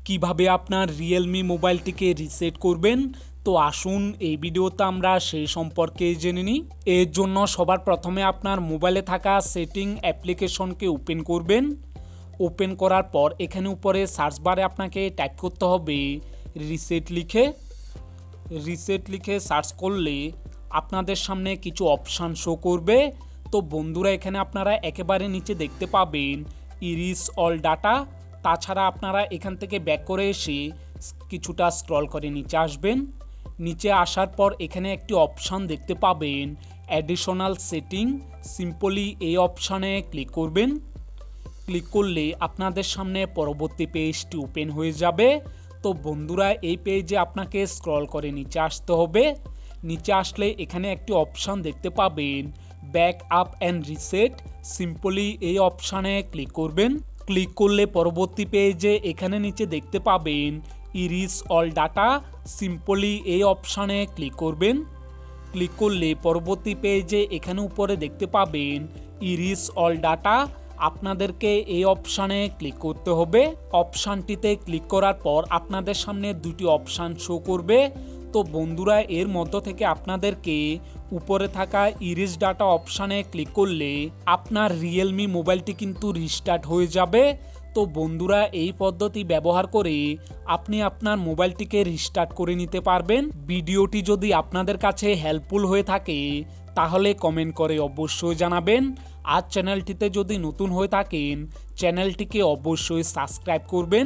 কিভাবে আপনার Realme মোবাইলটিকে reset করবেন। তো আসুন এই ভিডিওতে আমরা সেই সম্পর্কে জেনে নিই। এর জন্য সবার প্রথমে আপনার মোবাইলে থাকা সেটিং অ্যাপ্লিকেশনকে ওপেন করবেন। ওপেন করার পর এখানে উপরে সার্চ বারে আপনাকে টাইপ করতে হবে রিসেট লিখে সার্চ করলে আপনাদের সামনে কিছু অপশান শো করবে। তো বন্ধুরা, এখানে আপনারা একেবারে নিচে দেখতে পাবেন ইরিস অল ডাটা। তাছাড়া আপনারা এখান থেকে ব্যাক করে এসে কিছুটা স্ক্রল করে নিচে আসবেন। নিচে আসার পর এখানে একটি অপশান দেখতে পাবেন অ্যাডিশনাল সেটিং। সিম্পলি এই অপশানে ক্লিক করবেন। ক্লিক করলে আপনাদের সামনে পরবর্তী পেজটি ওপেন হয়ে যাবে। তো বন্ধুরা, এই পেজে আপনাকে স্ক্রল করে নিচে আসতে হবে। নিচে আসলে এখানে একটি অপশান দেখতে পাবেন back up and reset. Simply এই অপশানে ক্লিক করবেন। ক্লিক করলে পরবর্তী পেজে এখানে নিচে দেখতে পাবেন ইরিস অল ডাটা। সিম্পলি এই অপশানে ক্লিক করবেন। ক্লিক করলে পরবর্তী পেজে এখানে উপরে দেখতে পাবেন ইরিস অল ডাটা। আপনাদেরকে এই অপশানে ক্লিক করতে হবে। অপশানটিতে ক্লিক করার পর আপনাদের সামনে দুটি অপশান শো করবে। তো বন্ধুরা, এর মধ্য থেকে আপনাদেরকে উপরে থাকা ইরিস ডাটা অপশানে ক্লিক করলে আপনার রিয়েলমি মোবাইলটি কিন্তু রিস্টার্ট হয়ে যাবে। তো বন্ধুরা, এই পদ্ধতি ব্যবহার করে আপনি আপনার মোবাইলটিকে রিস্টার্ট করে নিতে পারবেন। ভিডিওটি যদি আপনাদের কাছে হেল্পফুল হয়ে থাকে তাহলে কমেন্ট করে অবশ্যই জানাবেন। আর চ্যানেলটিতে যদি নতুন হয়ে থাকেন চ্যানেলটিকে অবশ্যই সাবস্ক্রাইব করবেন।